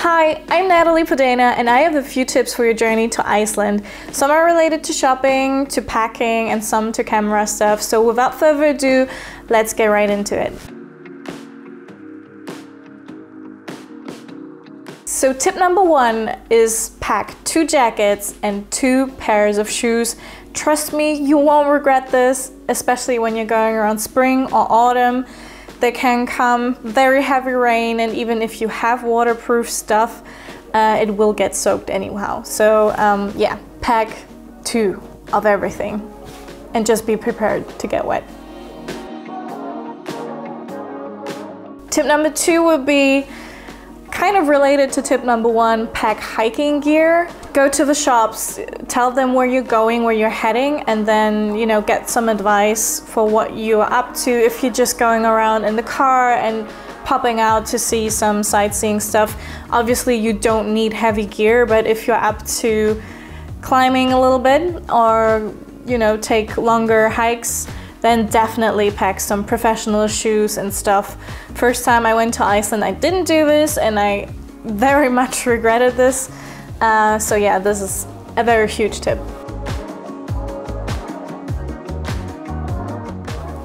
Hi, I'm Natalie Podena and I have a few tips for your journey to Iceland. Some are related to shopping, to packing, and some to camera stuff. So without further ado, let's get right into it. So tip number 1 is pack 2 jackets and 2 pairs of shoes. Trust me, you won't regret this, especially when you're going around spring or autumn. There can come very heavy rain, and even if you have waterproof stuff, it will get soaked anyhow. So yeah, pack 2 of everything and just be prepared to get wet. Tip number 2 would be kind of related to tip number 1, pack hiking gear. Go to the shops, tell them where you're going, where you're heading, and then, you know, get some advice for what you're up to. If you're just going around in the car and popping out to see some sightseeing stuff, obviously you don't need heavy gear, but if you're up to climbing a little bit or, you know, take longer hikes, then definitely pack some professional shoes and stuff. First time I went to Iceland, I didn't do this and I very much regretted this. So yeah, this is a very huge tip.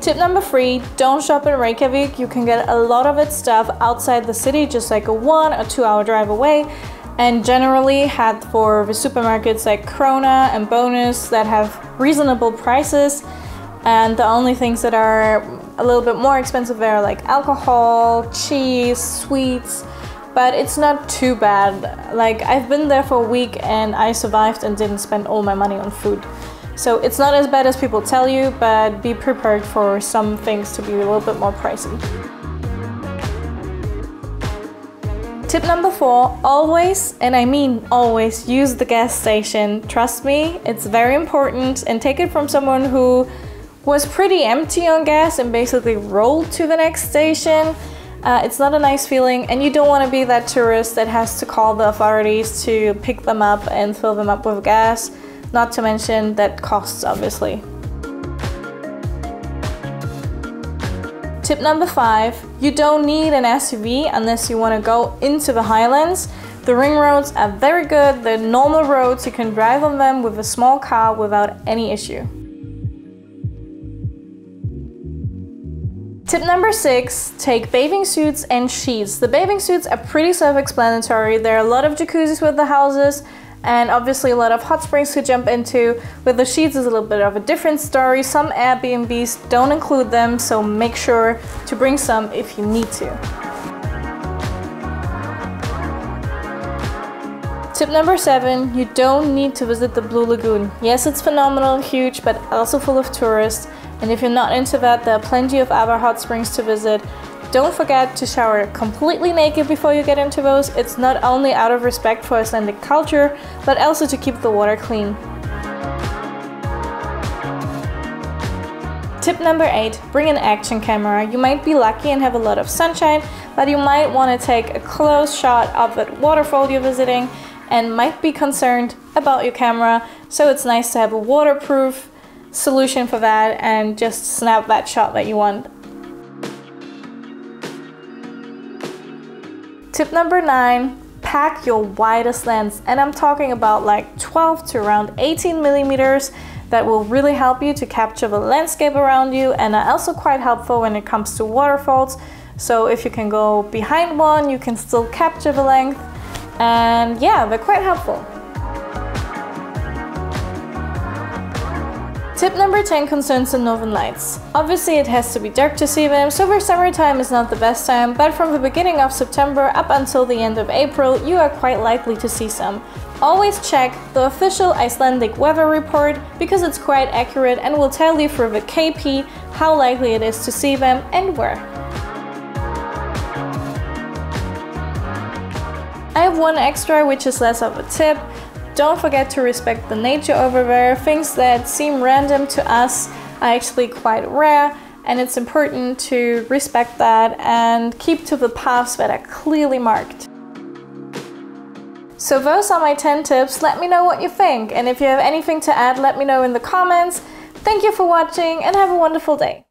Tip number 3, don't shop in Reykjavik. You can get a lot of its stuff outside the city, just like a 1 or 2 hour drive away. And generally head for the supermarkets like Krona and Bonus that have reasonable prices. And the only things that are a little bit more expensive there are like alcohol, cheese, sweets, but it's not too bad. Like, I've been there for a week and I survived and didn't spend all my money on food. So it's not as bad as people tell you, but be prepared for some things to be a little bit more pricey. Tip number 4, always, and I mean always, use the gas station. Trust me, it's very important, and take it from someone who was pretty empty on gas and basically rolled to the next station. It's not a nice feeling, and you don't want to be that tourist that has to call the authorities to pick them up and fill them up with gas. Not to mention that costs, obviously. Tip number 5, you don't need an SUV unless you want to go into the highlands. The ring roads are very good. They're normal roads. You can drive on them with a small car without any issue. Tip number 6, take bathing suits and sheets. The bathing suits are pretty self-explanatory. There are a lot of jacuzzis with the houses and obviously a lot of hot springs to jump into. With the sheets is a little bit of a different story. Some Airbnbs don't include them, so make sure to bring some if you need to. Tip number 7, you don't need to visit the Blue Lagoon. Yes, it's phenomenal, huge, but also full of tourists. And if you're not into that, there are plenty of other hot springs to visit. Don't forget to shower completely naked before you get into those. It's not only out of respect for Icelandic culture, but also to keep the water clean. Tip number 8, bring an action camera. You might be lucky and have a lot of sunshine, but you might want to take a close shot of that waterfall you're visiting and might be concerned about your camera. So it's nice to have a waterproof solution for that and just snap that shot that you want. Tip number 9, pack your widest lens, and I'm talking about like 12 to around 18 millimeters. That will really help you to capture the landscape around you and are also quite helpful when it comes to waterfalls. So if you can go behind one, you can still capture the length, and yeah, they're quite helpful. Tip number 10 concerns the northern lights. Obviously it has to be dark to see them, so for summertime is not the best time, but from the beginning of September up until the end of April, you are quite likely to see some. Always check the official Icelandic weather report because it's quite accurate and will tell you through the KP how likely it is to see them and where. I have one extra, which is less of a tip. Don't forget to respect the nature over there. Things that seem random to us are actually quite rare, and it's important to respect that and keep to the paths that are clearly marked. So those are my 10 tips. Let me know what you think, and if you have anything to add, let me know in the comments. Thank you for watching and have a wonderful day.